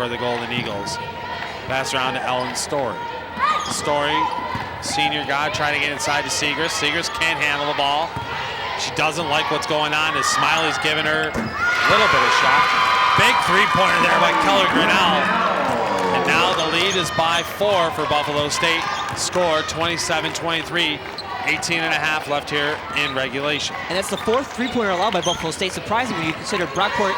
for the Golden Eagles. Pass around to Ellen Story. Story, senior guy, trying to get inside to Segrist. Segrist can't handle the ball. She doesn't like what's going on as Smiley's giving her a little bit of shot. Big three-pointer there by Keller Grinnell. And now the lead is by 4 for Buffalo State. Score 27-23. 18.5 left here in regulation. And that's the 4th three-pointer allowed by Buffalo State. Surprising when you consider Brockport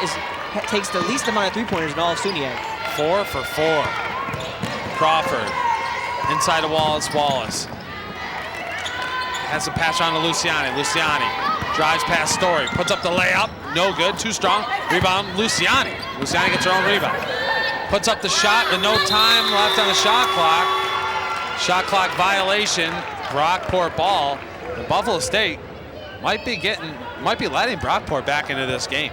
takes the least amount of three-pointers in all of SUNY. 4 for 4. Crawford inside to Wallace. Has a pass on to Luciani. Luciani drives past Story, puts up the layup. No good, too strong. Rebound, Luciani. Luciani gets her own rebound. Puts up the shot with no time left on the shot clock. Shot clock violation. Brockport ball. The Buffalo State might be letting Brockport back into this game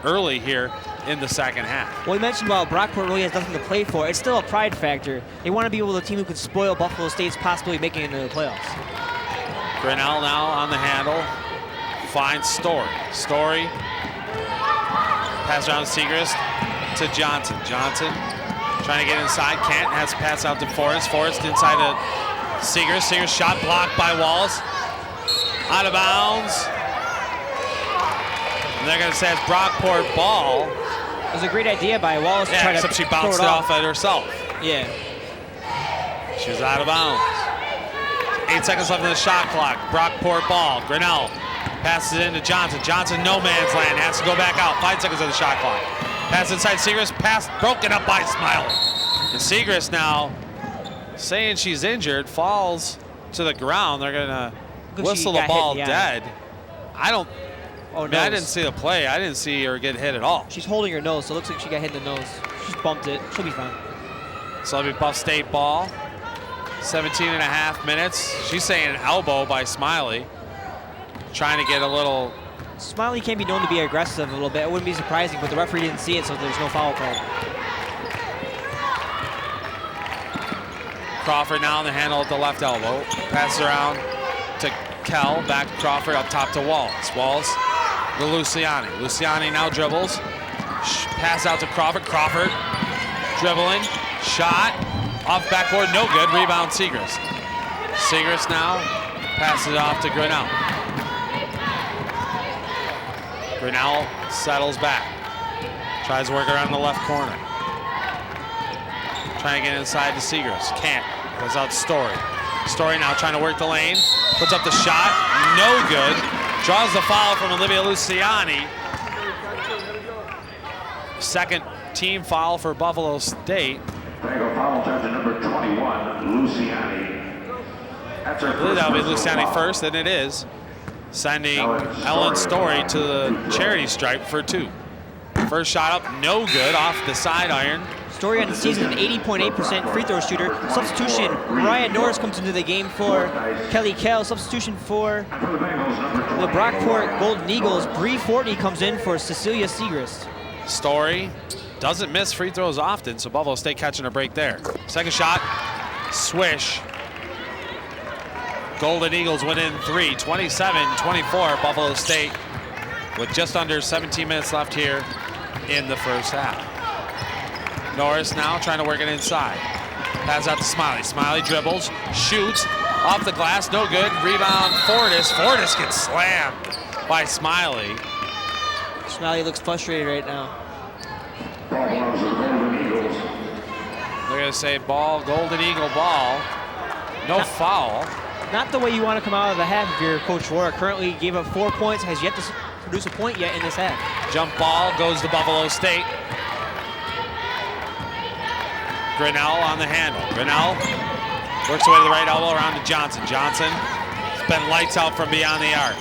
early here in the second half. Well, you mentioned while Brockport really has nothing to play for, it's still a pride factor. They want to be able to team who could spoil Buffalo State's possibly making it into the playoffs. Grinnell now on the handle. Finds Story. Story. Pass around to Segrist to Johnson. Johnson trying to get inside. Can't. Has to pass out to Forrest. Forrest inside to Segrist. Segrist shot blocked by Wallace. Out of bounds. And they're going to say it's Brockport ball. It was a great idea by Wallace to try to except she bounced it off at herself. Yeah. She was out of bounds. 8 seconds left in the shot clock. Brockport ball. Grinnell passes it into Johnson. Johnson, no man's land. Has to go back out. 5 seconds on the shot clock. Pass inside Segrist. Pass broken up by Smiley. And Segrist now saying she's injured. Falls to the ground. They're going to whistle the ball dead. I didn't see the play. I didn't see her get hit at all. She's holding her nose, so it looks like she got hit in the nose. She's bumped it. She'll be fine. So it'll be Buff State ball. 17.5 minutes. She's saying an elbow by Smiley. Trying to get a little... Smiley can be known to be aggressive a little bit. It wouldn't be surprising, but the referee didn't see it, so there's no foul call. Crawford now on the handle at the left elbow. Passes around to Kell. Back to Crawford, up top to Wallace. Wallace to Luciani. Luciani now dribbles. Pass out to Crawford. Crawford dribbling. Shot. Off backboard, no good. Rebound, Segrist. Segrist now passes it off to Grinnell. Grinnell settles back. Tries to work around the left corner. Trying to get inside to Segrist. Can't. Goes out Story. Story now trying to work the lane. Puts up the shot. No good. Draws the foul from Olivia Luciani. Second team foul for Buffalo State. Foul charge number 21, Luciani. I believe that'll be Luciani first, and it is. Sending Ellen Story to the charity stripe for 2. First shot up, no good, off the side iron. Story on the season, an 80.8% free throw shooter. Substitution, Mariah Norris comes into the game for Kelly Kell. Substitution for the Brockport Golden Eagles. Bree Fortney comes in for Cecilia Segrist. Story doesn't miss free throws often, so Buffalo State catching a break there. Second shot, swish. Golden Eagles win in 3, 27-24, Buffalo State, with just under 17 minutes left here in the first half. Norris now trying to work it inside. Pass out to Smiley. Smiley dribbles, shoots, off the glass, no good. Rebound, Fortis. Fortis gets slammed by Smiley. Smiley looks frustrated right now. They're going to say ball, Golden Eagle ball. No foul. Not the way you want to come out of the half if you're Coach Rohr. Currently gave up 4 points, has yet to produce a point yet in this half. Jump ball goes to Buffalo State. Grinnell on the handle. Grinnell works away to the right elbow around to Johnson. Johnson has been lights out from beyond the arc.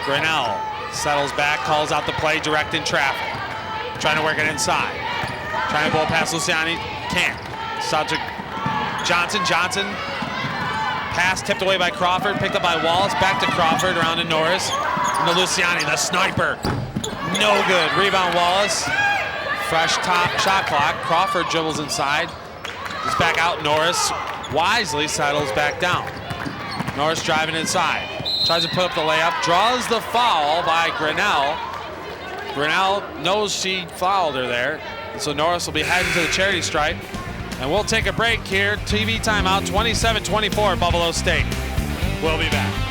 Grinnell settles back, calls out the play, direct in traffic. Trying to work it inside. Trying to bowl past Luciani. Can't. Subject Johnson. Johnson. Pass tipped away by Crawford. Picked up by Wallace. Back to Crawford. Around to Norris. And to Luciani, the sniper. No good. Rebound Wallace. Fresh top shot clock. Crawford dribbles inside. He's back out. Norris wisely settles back down. Norris driving inside. Tries to put up the layup. Draws the foul by Grinnell. Grinnell knows she fouled her there. So Norris will be heading to the charity stripe. And we'll take a break here. TV timeout, 27-24, Buffalo State. We'll be back.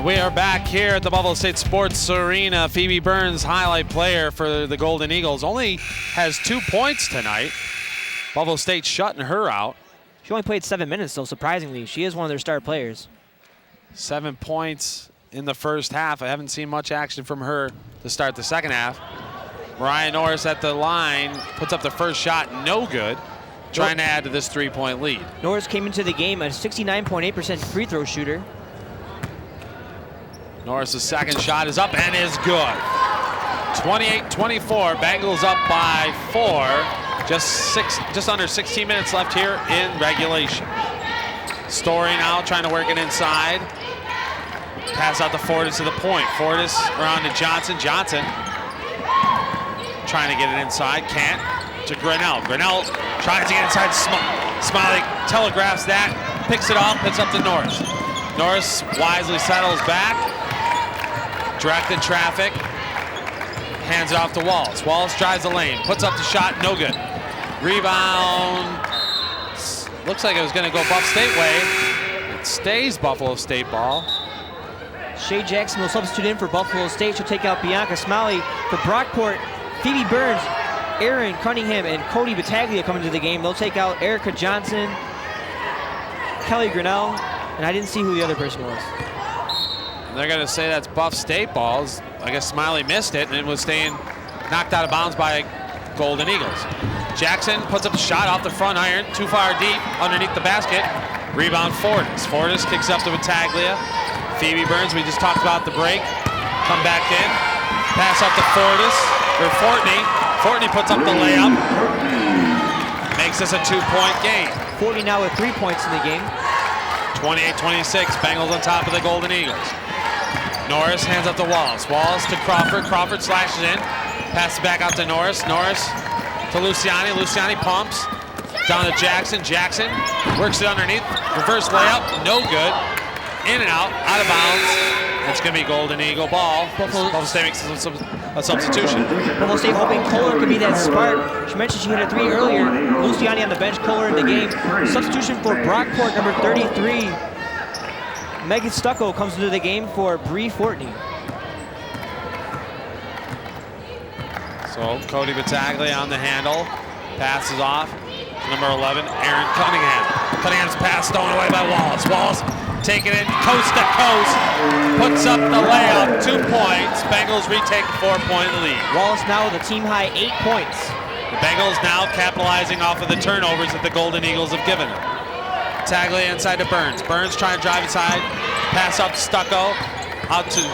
We are back here at the Buffalo State Sports Arena. Phoebe Burns, highlight player for the Golden Eagles, only has 2 points tonight. Buffalo State shutting her out. She only played 7 minutes, though, surprisingly. She is one of their star players. 7 points in the first half. I haven't seen much action from her to start the second half. Mariah Norris at the line, puts up the first shot, no good. Trying to add to this 3-point lead. Norris came into the game a 69.8% free throw shooter. Norris' second shot is up and is good. 28-24, Bengals up by 4. Just under 16 minutes left here in regulation. Story now trying to work it inside. Pass out to Fortis to the point. Fortis around to Johnson. Johnson trying to get it inside. Can't. To Grinnell. Grinnell tries to get inside. Smiley telegraphs that. Picks it off. Puts up to Norris. Norris wisely settles back. Directed traffic, hands it off to Wallace. Wallace drives the lane, puts up the shot, no good. Rebound, looks like it was gonna go Buff State way. It stays Buffalo State ball. Shay Jackson will substitute in for Buffalo State. She'll take out Bianca Smiley. For Brockport, Phoebe Burns, Aaron Cunningham, and Cody Battaglia coming to the game. They'll take out Erica Johnson, Kelly Grinnell, and I didn't see who the other person was. They're going to say that's Buff State balls. I guess Smiley missed it and was staying knocked out of bounds by Golden Eagles. Jackson puts up a shot off the front iron, too far deep, underneath the basket. Rebound Fortis. Fortis kicks up to Battaglia. Phoebe Burns, we just talked about the break. Come back in. Pass up to Fortis, or Fortney. Fortney puts up the layup. Makes this a 2-point game. Fortney now with 3 points in the game. 28-26, Bengals on top of the Golden Eagles. Norris hands up to Wallace. Wallace to Crawford. Crawford slashes in. Passes back out to Norris. Norris to Luciani. Luciani pumps. Down to Jackson. Jackson works it underneath. Reverse layup. No good. In and out. Out of bounds. It's going to be Golden Eagle ball. Buffalo State makes a substitution. Buffalo State hoping Kohler could be that spark. She mentioned she hit a 3 earlier. Luciani on the bench. Kohler in the game. Substitution for Brockport, number 33. Megan Stucco comes into the game for Bree Fortney. So Cody Battaglia on the handle. Passes off to number 11, Aaron Cunningham. Cunningham's pass stolen away by Wallace. Wallace taking it coast to coast. Puts up the layup. 2 points. Bengals retake a 4-point lead. Wallace now with a team-high 8 points. The Bengals now capitalizing off of the turnovers that the Golden Eagles have given them. Battaglia inside to Burns. Burns trying to drive inside. Pass up to Stucco. Out to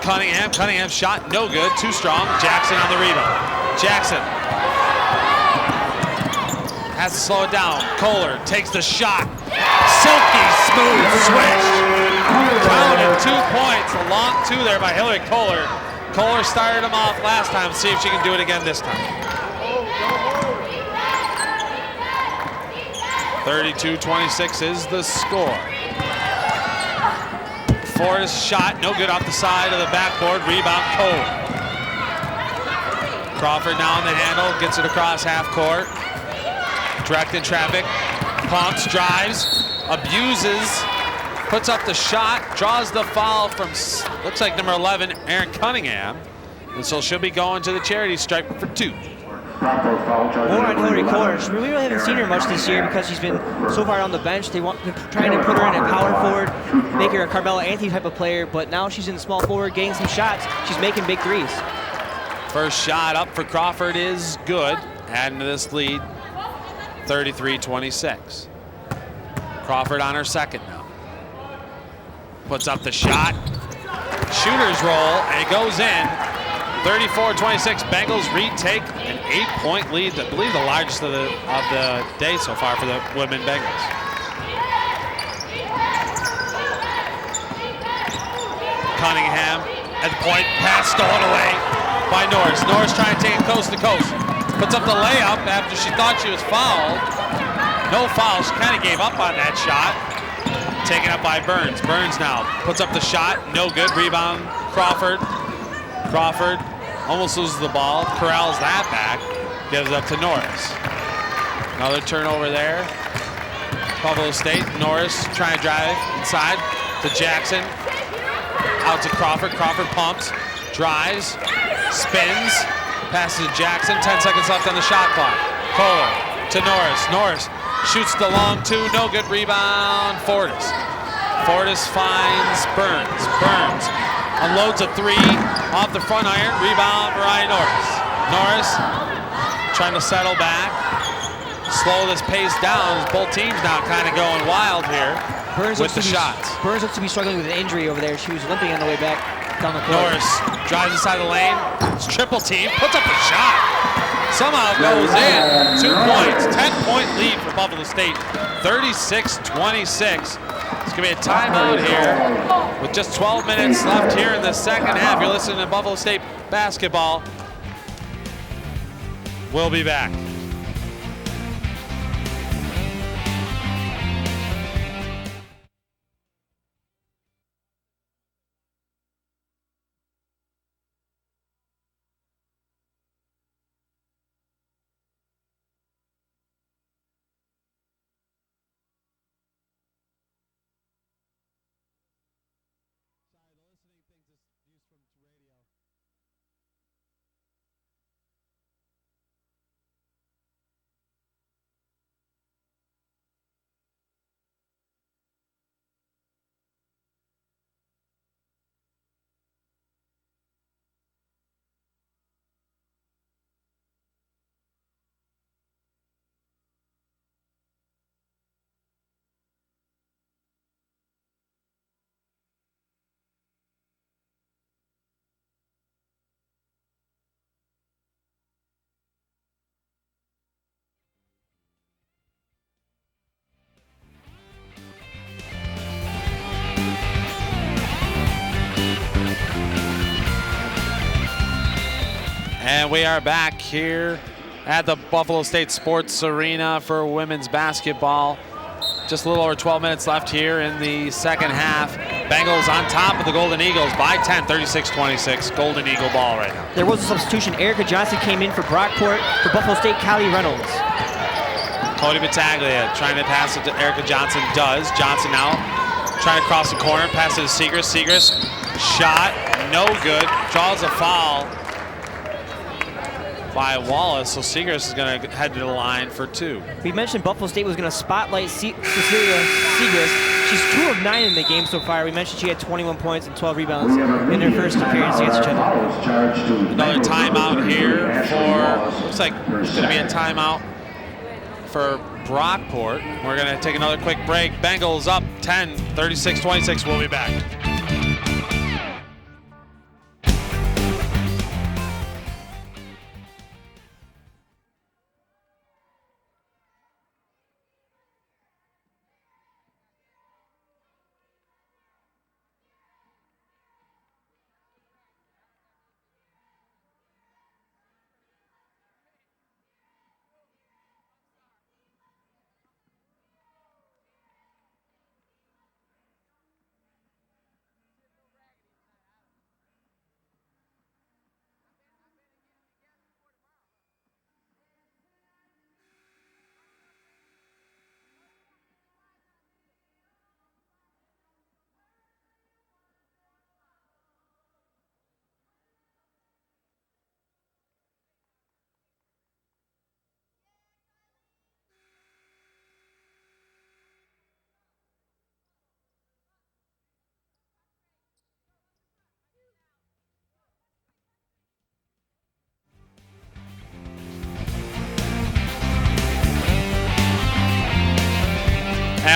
Cunningham. Cunningham's shot no good. Too strong. Jackson on the rebound. Jackson has to slow it down. Kohler takes the shot. Silky smooth switch. Counted 2 points. A long 2 there by Hillary Kohler. Kohler started him off last time. See if she can do it again this time. 32-26 is the score. Fortis shot, no good off the side of the backboard. Rebound, Kohler. Crawford now on the handle, gets it across half court. Directed traffic, pumps, drives, abuses puts up the shot, draws the foul from, looks like number 11, Aaron Cunningham. And so she'll be going to the charity stripe for 2. More on Hillary Kors. We really haven't seen her much this year because she's been so far on the bench. They're trying to put her in a power forward, make her a Carmelo Anthony type of player, but now she's in small forward, getting some shots. She's making big threes. First shot up for Crawford is good, adding to this lead, 33-26. Crawford on her second now. Puts up the shot, shooter's roll, and it goes in. 34-26, Bengals retake an 8-point lead, I believe the largest of the day so far for the women Bengals. Cunningham at the point, pass stolen away by Norris. Norris trying to take it coast to coast. Puts up the layup after she thought she was fouled. No foul, she kind of gave up on that shot. Taken up by Burns. Burns now puts up the shot, no good. Rebound, Crawford. Crawford almost loses the ball, corrals that back, gives up to Norris. Another turnover there. Buffalo State, Norris trying to drive inside to Jackson. Out to Crawford, Crawford pumps, drives, spins, passes to Jackson, 10 seconds left on the shot clock. Kohler to Norris, Norris shoots the long 2, no good, rebound, Fortis. Fortis finds Burns, Burns unloads a 3 off the front iron, rebound Mariah Norris. Norris trying to settle back, slow this pace down as both teams now kind of going wild here with the shots. Burns looks to be struggling with an injury over there. She was limping on the way back down the court. Norris drives inside the lane, it's triple team, puts up a shot. Somehow goes in, 2 points, 10-point lead for Buffalo State, 36-26. It's going to be a timeout here with just 12 minutes left here in the second half. You're listening to Buffalo State basketball. We'll be back. And we are back here at the Buffalo State Sports Arena for women's basketball. Just a little over 12 minutes left here in the second half. Bengals on top of the Golden Eagles by 10, 36-26. Golden Eagle ball right now. There was a substitution. Erica Johnson came in for Brockport. For Buffalo State, Callie Reynolds. Cody Battaglia trying to pass it to Erica Johnson. Does. Johnson now trying to cross the corner. Pass it to Segris. Segris shot. No good. Draws a foul by Wallace, so Segris is going to head to the line for 2. We mentioned Buffalo State was going to spotlight Cecilia Segris. She's 2 of 9 in the game so far. We mentioned she had 21 points and 12 rebounds in her first appearance against each other. Another timeout here for, looks like it's going to be a timeout for Brockport. We're going to take another quick break. Bengals up 10, 36-26. We'll be back.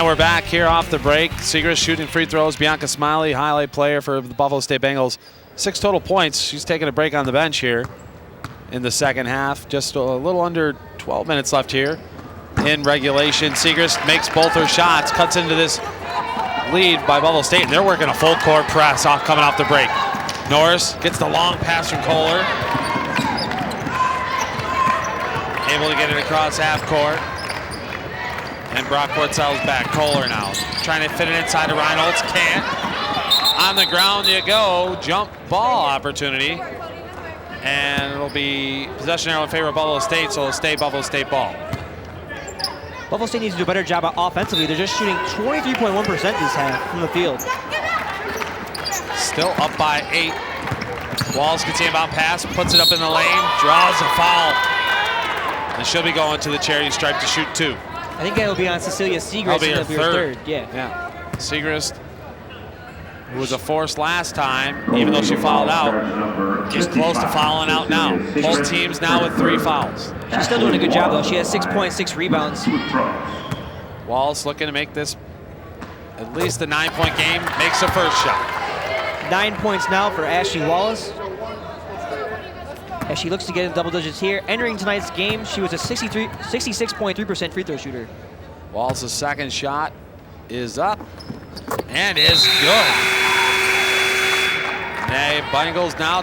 And we're back here off the break. Segrist shooting free throws. Bianca Smiley, highlight player for the Buffalo State Bengals. 6 total points. She's taking a break on the bench here in the second half. Just a little under 12 minutes left here in regulation. Segrist makes both her shots, cuts into this lead by Buffalo State. And they're working a full court press coming off the break. Norris gets the long pass from Kohler. Able to get it across half court. And Brockport settles back. Kohler now trying to fit it inside to Reynolds. Can't. On the ground you go. Jump ball opportunity. And it'll be possession arrow in favor of Buffalo State, so it'll stay Buffalo State ball. Buffalo State needs to do a better job offensively. They're just shooting 23.1% this half from the field. Still up by 8. Wallace gets the inbound pass, puts it up in the lane, draws a foul. And she'll be going to the charity stripe to shoot 2. I think that'll be on Cecilia Segrist. That'll be her third. Yeah. Segrist, who was a force last time, even though she fouled out, is close to fouling out now. Both teams now with 3 fouls. She's still doing a good job, though. She has 6.6 rebounds. Wallace looking to make this at least a 9-point game, makes the first shot. 9 points now for Ashley Wallace, as she looks to get in double digits here. Entering tonight's game, she was a 66.3% free throw shooter. Wallace's second shot is up and is good. The Bengals now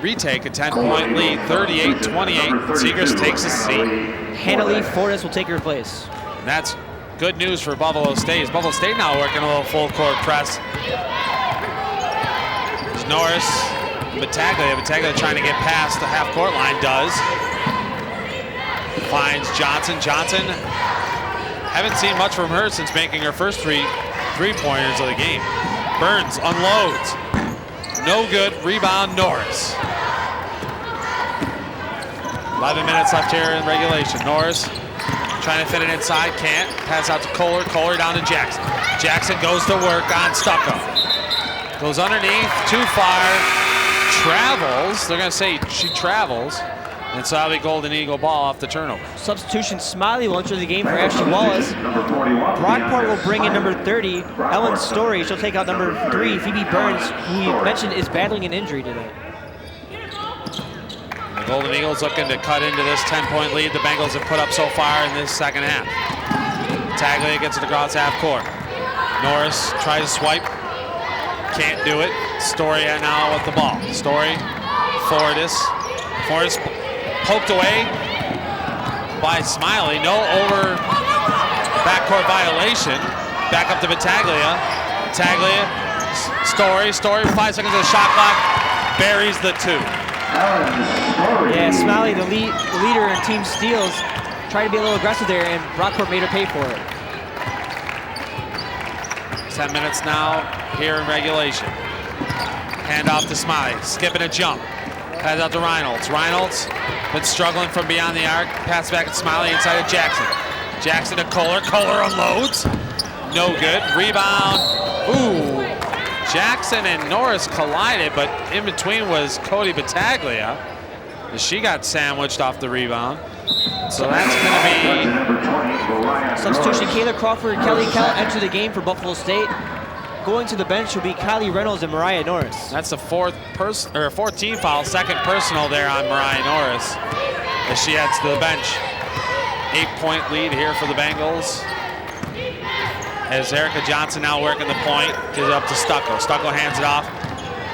retake a 10-point lead, 38-28. Segrist takes a seat. Hannah Lee Fortas will take her place. And that's good news for Buffalo State. Buffalo State now working a little full court press. There's Norris. Battaglia trying to get past the half-court line, does. Finds Johnson. Johnson, haven't seen much from her since making her first three-pointers of the game. Burns unloads. No good. Rebound, Norris. 11 minutes left here in regulation. Norris trying to fit it inside, can't. Pass out to Kohler. Kohler down to Jackson. Jackson goes to work on Stucco. Goes underneath, too far. Travels, they're going to say she travels, and so that'll be Golden Eagle ball off the turnover. Substitution, Smiley will enter the game for Ashley Wallace. Brockport will bring in number 30, Ellen Story. She'll take out number 3, Phoebe Burns, who you mentioned is battling an injury today. The Golden Eagles looking to cut into this 10-point lead the Bengals have put up so far in this second half. Taglia gets it across half court. Norris tries to swipe. Can't do it. Story now with the ball. Story, Fortas. Fortas poked away by Smiley. No over backcourt violation. Back up to Battaglia. Battaglia, Story 5 seconds of the shot clock. Buries the 2. Yeah, Smiley, the leader in team steals, tried to be a little aggressive there, and Brockport made her pay for it. 10 minutes now here in regulation. Hand off to Smiley, skipping a jump. Pass out to Reynolds. Reynolds been struggling from beyond the arc. Pass back at Smiley inside of Jackson. Jackson to Kohler. Kohler unloads. No good. Rebound. Ooh. Jackson and Norris collided, but in between was Cody Battaglia. She got sandwiched off the rebound. So that's going to be substitution. Kayla Crawford and Kelly Kell enter the game for Buffalo State. Going to the bench will be Kylie Reynolds and Mariah Norris. That's the 14th foul, second personal there on Mariah Norris as she heads to the bench. 8-point lead here for the Bengals. As Erica Johnson now working the point, gives it up to Stucco. Stucco hands it off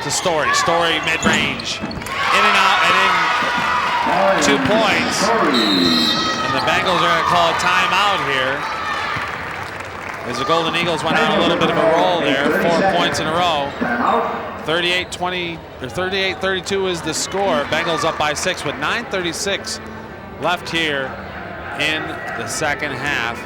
to Story. Story mid-range. In and out and in. 2 points. And the Bengals are going to call a timeout here, as the Golden Eagles went on a little bit of a roll there. 4 points in a row. 38-32 is the score. Bengals up by 6 with 9:36 left here in the second half.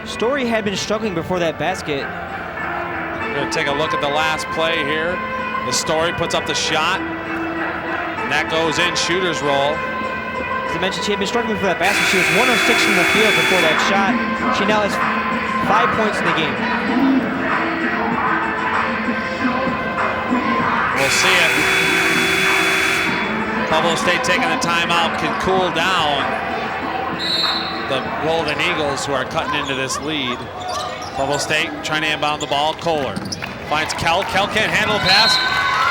Story had been struggling before that basket. We're going to take a look at the last play here. The Story puts up the shot, and that goes in. Shooter's roll. As I mentioned, she had been struggling for that basket. She was 1 of 6 from the field before that shot. She now has 5 points in the game. We'll see if Buffalo State taking the timeout can cool down the Golden Eagles, who are cutting into this lead. Buffalo State trying to inbound the ball. Kohler finds Kell. Kell can't handle the pass.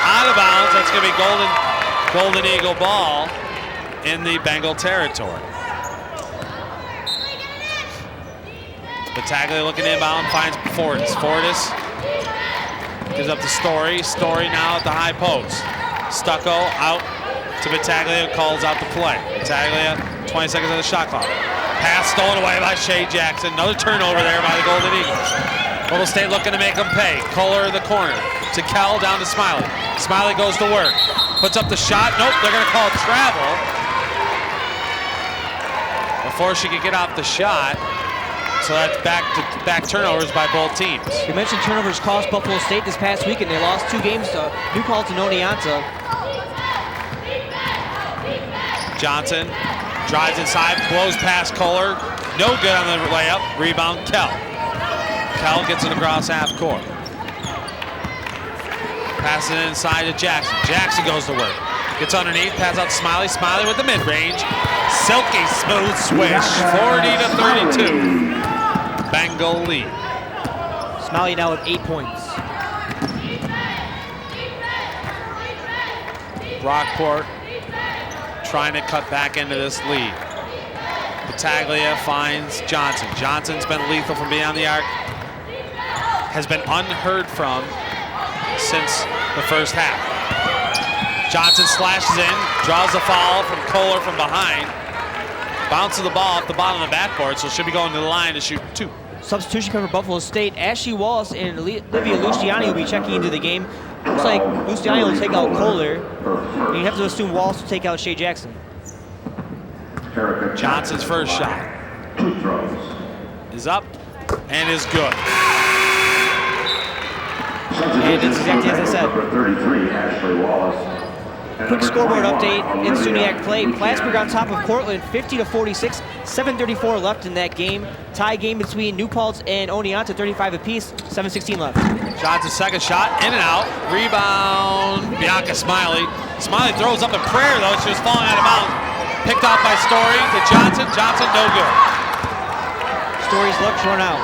Out of bounds. That's going to be Golden Eagle ball in the Bengal territory. Battaglia looking inbound, finds Fortis. Fortis gives up to Story. Story now at the high post. Stucco out to Battaglia, calls out the play. Battaglia, 20 seconds on the shot clock. Pass stolen away by Shea Jackson. Another turnover there by the Golden Eagles. Buffalo State looking to make them pay. Kohler in the corner. To Kell, down to Smiley. Smiley goes to work. Puts up the shot. Nope, they're going to call it travel. Before she could get off the shot. So that's back turnovers by both teams. You mentioned turnovers cost Buffalo State this past week, and they lost 2 games to New Paltz and Oneonta. Johnson drives inside, blows past Kohler. No good on the layup. Rebound, Kell. Kell gets it across half court. Passes it inside to Jackson. Jackson goes to work. Gets underneath, pass out to Smiley. Smiley with the mid-range. Silky smooth swish, 40-32. Bengal lead. Smiley now with 8 points. Brockport trying to cut back into this lead. Battaglia finds Johnson. Johnson's been lethal from beyond the arc. Has been unheard from since the first half. Johnson slashes in, draws the foul from Kohler from behind. Bounces the ball off the bottom of the backboard, so she'll be going to the line to shoot 2. Substitution for Buffalo State. Ashley Wallace and Olivia Luciani will be checking into the game. Looks like Luciani will take out Kohler. And you have to assume Wallace will take out Shea Jackson. Johnson's first shot is up and is good. And it's exactly as I said. Number 33, Ashley Wallace. Quick scoreboard update in SUNYAC play. Plattsburgh on top of Cortland, 50-46. 7:34 left in that game. Tie game between New Paltz and Oneonta, 35 apiece. 7:16 left. Johnson's second shot, in and out. Rebound, Bianca Smiley. Smiley throws up a prayer though. She was falling out of bounds. Picked off by Story to Johnson. Johnson, no good. Story's luck's run out.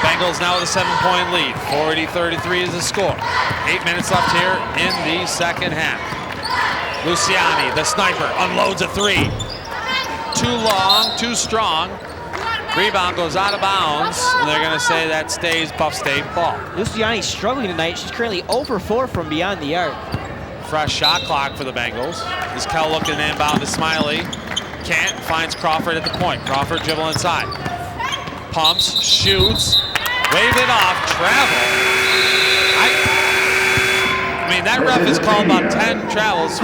Bengals now with a 7-point lead. 40-33 is the score. 8 minutes left here in the second half. Luciani, the sniper, unloads a 3. Too long, too strong. Rebound goes out of bounds, and they're going to say that stays Buff State ball. Luciani's struggling tonight. She's currently 0 for 4 from beyond the arc. Fresh shot clock for the Bengals. Is Kell looking inbound to Smiley. Can't, finds Crawford at the point. Crawford dribble inside. Pumps, shoots, waved it off, travel. I mean, that ref has called about 10 travels.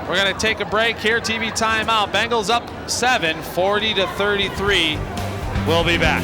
We're going to take a break here. TV timeout. Bengals up 7, 40-33. We'll be back.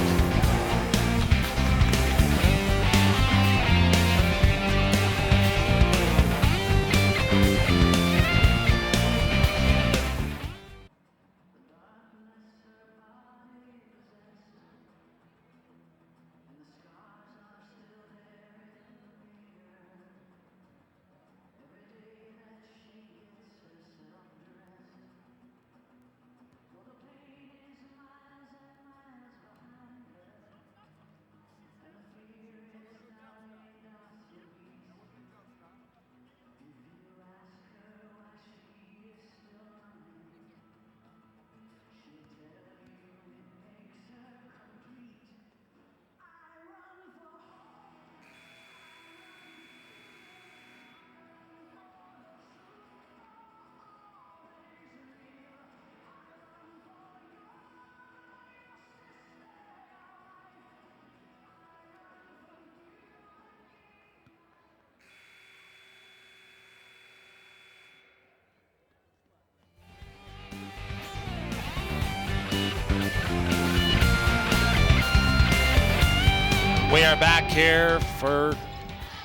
We are back here for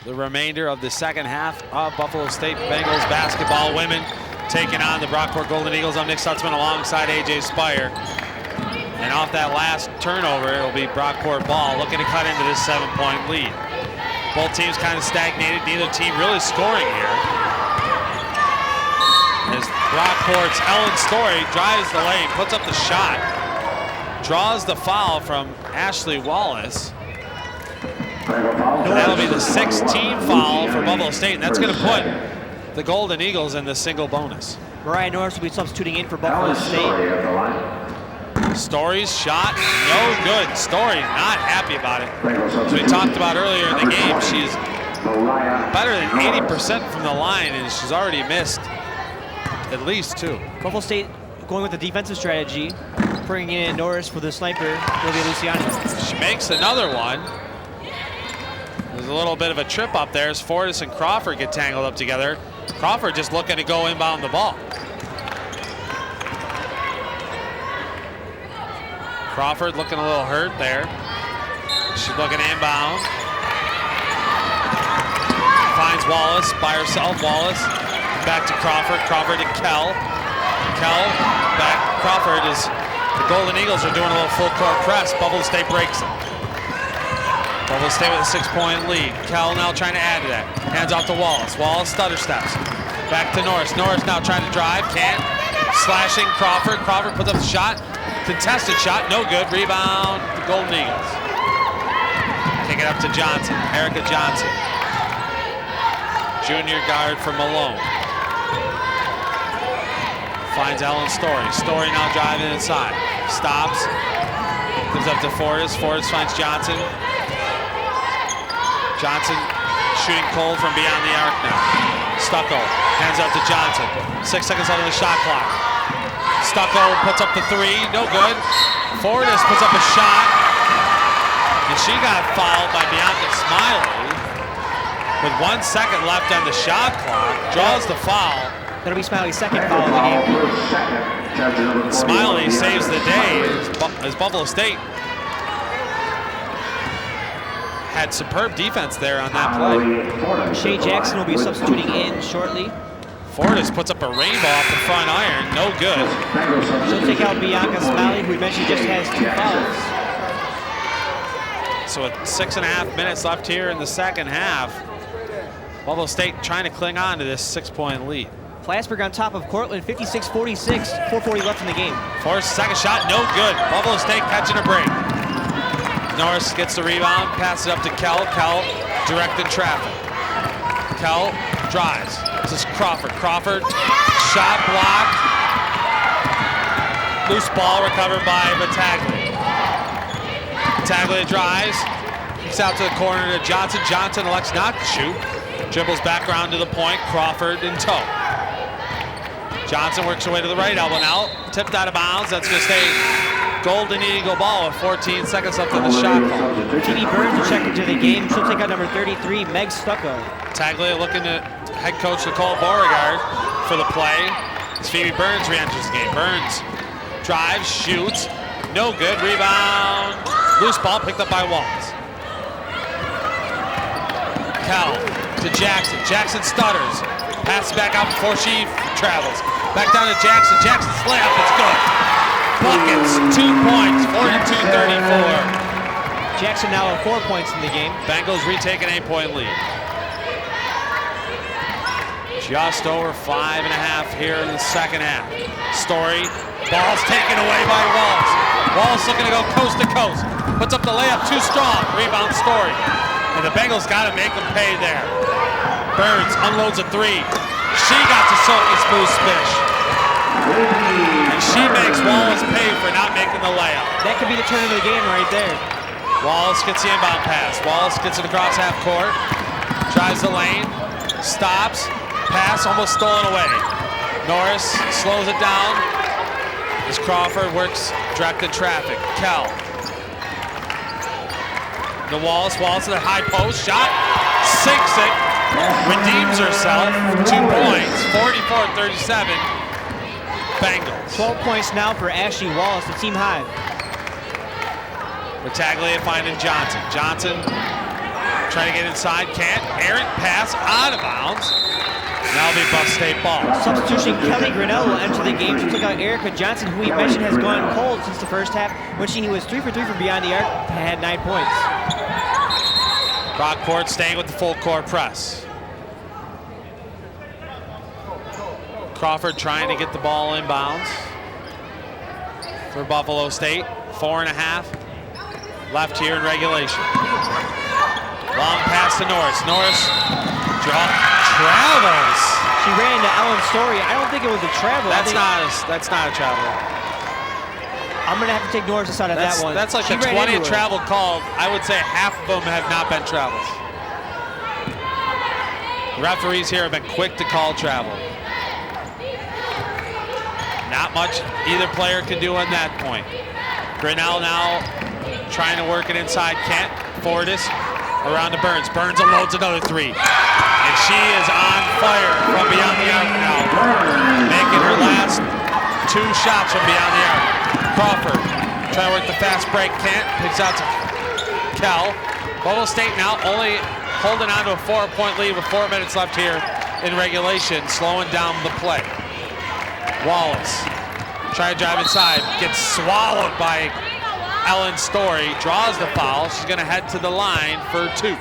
the remainder of the second half of Buffalo State Bengals basketball. Women taking on the Brockport Golden Eagles. I'm Nick Stutzman alongside AJ Speier. And off that last turnover, it'll be Brockport ball looking to cut into this 7-point lead. Both teams kind of stagnated, neither team really scoring here. As Brockport's Ellen Story drives the lane, puts up the shot. draws the foul from Ashley Wallace. That'll be the 16th foul for Buffalo State, and that's going to put the Golden Eagles in the single bonus. Mariah Norris will be substituting in for Buffalo State. Story's shot, no good. Story not happy about it. As we talked about earlier in the game, she's better than 80% from the line, and she's already missed at least 2. Buffalo State going with the defensive strategy, bringing in Norris for the sniper, Olivia Luciani. She makes another one. There's a little bit of a trip up there as Fortis and Crawford get tangled up together. Crawford just looking to go inbound the ball. Crawford looking a little hurt there. She's looking inbound. Finds Wallace by herself. Wallace back to Crawford. Crawford to Kell. Kell back. Crawford is. The Golden Eagles are doing a little full court press. Buffalo State breaks it. Buffalo State with a 6-point lead. Kell now trying to add to that. Hands off to Wallace. Wallace stutter steps. Back to Norris. Norris now trying to drive. Can't. Slashing Crawford. Crawford puts up the shot. Contested shot. No good. Rebound. The Golden Eagles. Kick it up to Johnson. Erica Johnson. Junior guard for Malone. Finds Ellen Story. Story now driving inside. Stops. Gives up to Fortis. Fortis finds Johnson. Johnson shooting cold from beyond the arc now. Stucco hands up to Johnson. 6 seconds left on the shot clock. Stucco puts up the 3, no good. Fortis puts up a shot, and she got fouled by Bianca Smiley. With 1 second left on the shot clock, draws the foul. That'll be Smiley's second foul of the game. Smiley saves the day as Buffalo State had superb defense there on that play. Shay Jackson will be substituting in shortly. Fortis puts up a rainbow off the front iron, no good. She'll take out Bianca Smiley, who we mentioned just has 2 fouls. So with 6.5 minutes left here in the second half, Buffalo State trying to cling on to this 6-point lead. Plattsburgh on top of Cortland, 56-46, 4:40 left in the game. Fortis second shot, no good. Buffalo State catching a break. Norris gets the rebound, passes it up to Kell. Kell directing traffic. Kell drives. This is Crawford. Crawford, shot blocked. Loose ball recovered by Battaglia. Battaglia drives. Kicks out to the corner to Johnson. Johnson elects not to shoot. Dribbles back around to the point. Crawford in tow. Johnson works her way to the right elbow now. Tipped out of bounds. That's going to stay Golden Eagle ball with 14 seconds left on the shot clock. Phoebe Burns will check into the game. She'll take out number 33, Meg Stucco. Battaglia looking to head coach Nicole Beauregard for the play as Phoebe Burns re-enters the game. Burns drives, shoots, no good. Rebound. Loose ball picked up by Wallace. Kell to Jackson. Jackson stutters. Passes back out before she travels. Back down to Jackson. Jackson's layup is good. Buckets, 2 points, 42-34. Jackson now with 4 points in the game. Bengals retake an 8-point lead. Just over 5.5 here in the second half. Story, ball's taken away by Wallace. Wallace looking to go coast to coast. Puts up the layup, too strong. Rebound Story. And the Bengals got to make them pay there. Burns unloads a 3. She got to Silky Smooth Spish. And she makes Wallace pay for not making the layup. That could be the turn of the game right there. Wallace gets the inbound pass. Wallace gets it across half court. Drives the lane. Stops. Pass almost stolen away. Norris slows it down as Crawford works directed traffic. Kell. To Wallace. Wallace to the high post. Shot. Sinks it. Redeems herself. 2 points. 44-37. Bengals. 12 points now for Ashley Wallace, the team high. Battaglia finding Johnson. Johnson trying to get inside. Can't. Errant pass out of bounds. Now it'll be Buff State ball. Substitution, Kelly Grinnell will enter the game. She took out Erica Johnson, who we mentioned has gone cold since the first half, when she was 3 for 3 from beyond the arc and had 9 points. Brockport staying with the full court press. Crawford trying to get the ball inbounds for Buffalo State. 4.5 left here in regulation. Long pass to Norris. Norris travels. She ran into Ellen Story. I don't think it was a travel. That's not a travel. I'm going to have to take Norris aside of that one. That's like She the ran 20th into her. travel called. I would say half of them have not been travels. Referees here have been quick to call travel. Not much either player can do on that point. Grinnell now trying to work it inside Kent. Fortis around to Burns. Burns unloads another three. And she is on fire from beyond the arc now. Making her last 2 shots from beyond the arc. Crawford trying to work the fast break. Kent picks out to Kell. Buffalo State now only holding on to a 4-point lead with 4 minutes left here in regulation, slowing down the play. Wallace trying to drive inside, gets swallowed by Ellen Story, draws the foul. She's going to head to the line for 2.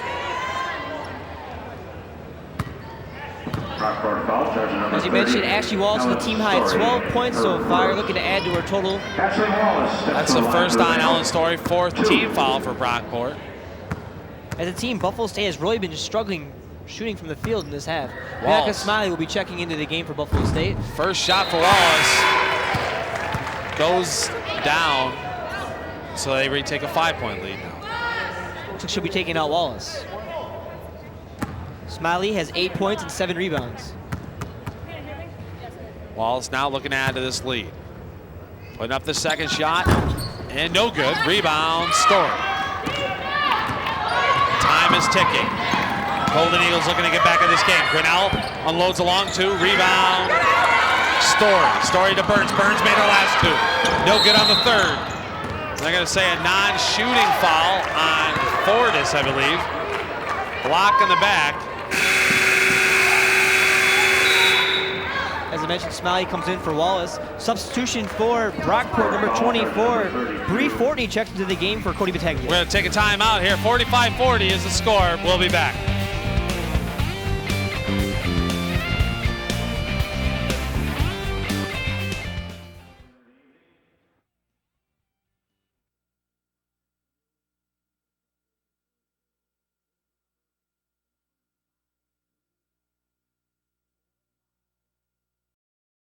As you mentioned, Ashley Wallace with a team high 12 points so far, looking to add to her total. That's the first on Ellen Story, 4th team foul for Brockport. As a team, Buffalo State has really been struggling shooting from the field in this half. Wallace. Bianca Smiley will be checking into the game for Buffalo State. First shot for Wallace goes down, so they retake a 5-point lead now. Looks like she'll be taking out Wallace. Smiley has 8 points and 7 rebounds. Wallace now looking to add to this lead. Putting up the second shot, and no good. Rebound, Story. Time is ticking. Golden Eagles looking to get back in this game. Grinnell unloads along 2, rebound, Story. Story to Burns. Burns made her last 2. No good on the 3rd. They're going to say a non-shooting foul on Fortis, I believe. Block in the back. As I mentioned, Smiley comes in for Wallace. Substitution for Brockport, number 24. Bree Fortney checked into the game for Cody Battaglia. We're going to take a timeout here. 45-40 is the score. We'll be back.